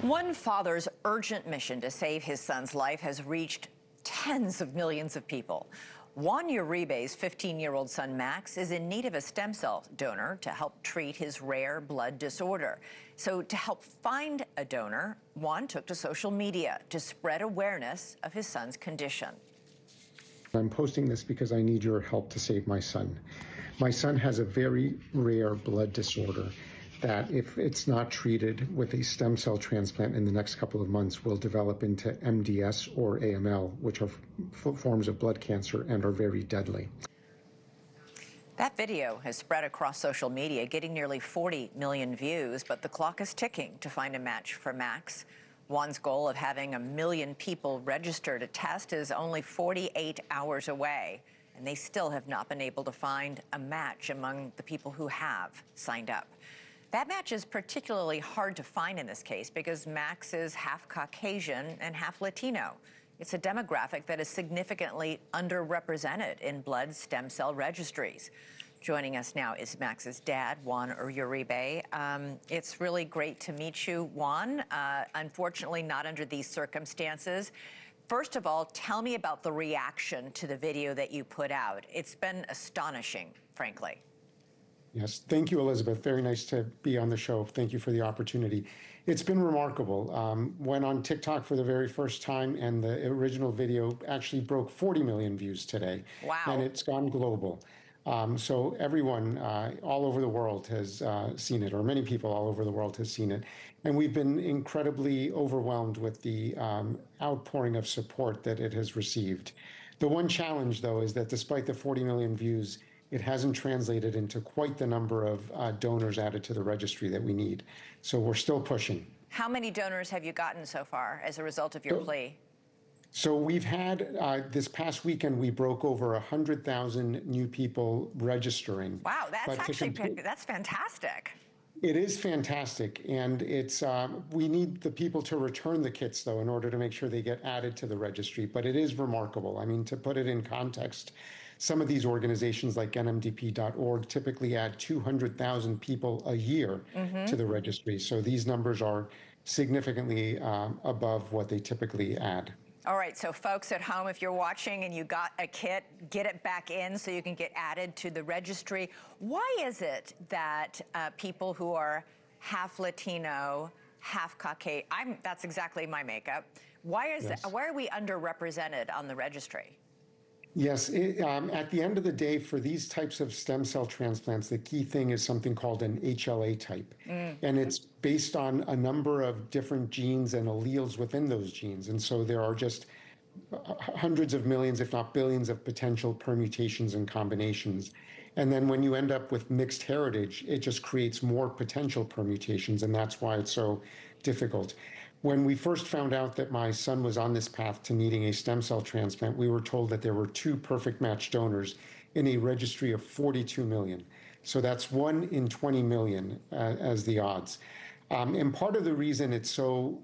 One father's urgent mission to save his son's life has reached tens of millions of people. Juan Uribe's 15-year-old son, Max, is in need of a stem cell donor to help treat his rare blood disorder. So to help find a donor, Juan took to social media to spread awareness of his son's condition. I'm posting this because I need your help to save my son. My son has a very rare blood disorder that, if it's not treated with a stem cell transplant in the next couple of months, will develop into MDS or AML, which are forms of blood cancer and are very deadly. That video has spread across social media, getting nearly 40 million views, but the clock is ticking to find a match for Max. Juan's goal of having 1 million people register to test is only 48 hours away, and they still have not been able to find a match among the people who have signed up. That match is particularly hard to find in this case because Max is half Caucasian and half Latino. It's a demographic that is significantly underrepresented in blood stem cell registries. Joining us now is Max's dad, Juan Uribe. It's really great to meet you, Juan. Unfortunately, not under these circumstances. First of all, tell me about the reaction to the video that you put out. It's been astonishing, frankly. Yes, thank you, Elizabeth. Very nice to be on the show. Thank you for the opportunity. It's been remarkable. Went on TikTok for the very first time, and the original video actually broke 40 million views today. Wow. And it's gone global. So everyone all over the world has seen it, or many people all over the world has seen it. And we've been incredibly overwhelmed with the outpouring of support that it has received. The one challenge, though, is that despite the 40 million views, it hasn't translated into quite the number of donors added to the registry that we need. So we're still pushing. How many donors have you gotten so far as a result of your plea? So we've had, this past weekend, we broke over 100,000 new people registering. Wow, that's fantastic. It is fantastic, and it's we need the people to return the kits, though, in order to make sure they get added to the registry. But it is remarkable. I mean, to put it in context, some of these organizations like nmdp.org typically add 200,000 people a year to the registry. So these numbers are significantly above what they typically add. All right, so folks at home, if you're watching and you got a kit, get it back in so you can get added to the registry. Why is it that people who are half Latino, half Caucasian, that's exactly my makeup, why are we underrepresented on the registry? Yes, at the end of the day, for these types of stem cell transplants, the key thing is something called an HLA type. And it's based on a number of different genes and alleles within those genes. And so there are just hundreds of millions, if not billions, of potential permutations and combinations. And then when you end up with mixed heritage, it just creates more potential permutations, and that's why it's so difficult. When we first found out that my son was on this path to needing a stem cell transplant, we were told that there were 2 perfect match donors in a registry of 42 million. So that's 1 in 20 million as the odds. And part of the reason it's so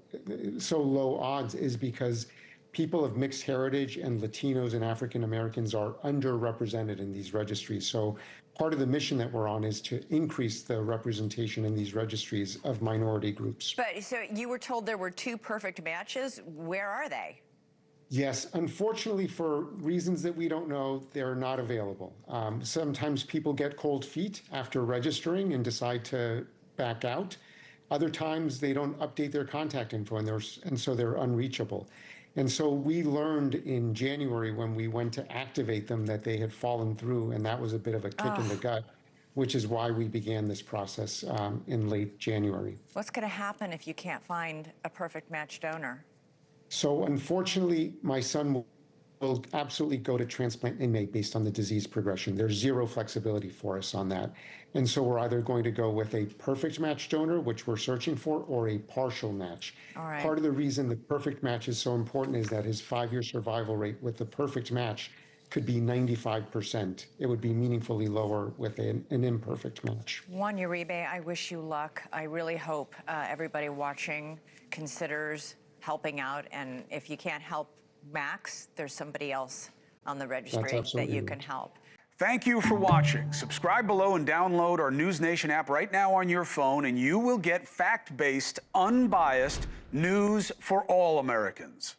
low odds is because people of mixed heritage and Latinos and African Americans are underrepresented in these registries. So part of the mission that we're on is to increase the representation in these registries of minority groups. But so you were told there were 2 perfect matches. Where are they? Yes, unfortunately, for reasons that we don't know, they're not available. Sometimes people get cold feet after registering and decide to back out. Other times they don't update their contact info, and so they're unreachable. And so we learned in January when we went to activate them that they had fallen through, and that was a bit of a kick in the gut, which is why we began this process in late January. What's going to happen if you can't find a perfect match donor? So unfortunately, my son will absolutely go to transplant in May based on the disease progression. There's zero flexibility for us on that. And so we're either going to go with a perfect match donor, which we're searching for, or a partial match. All right. Part of the reason the perfect match is so important is that his 5-year survival rate with the perfect match could be 95%. It would be meaningfully lower with an imperfect match. Juan Uribe, I wish you luck. I really hope everybody watching considers helping out. And if you can't help Max, there's somebody else on the registry that you can help. Thank you for watching. Subscribe below and download our NewsNation app right now on your phone, and you will get fact-based, unbiased news for all Americans.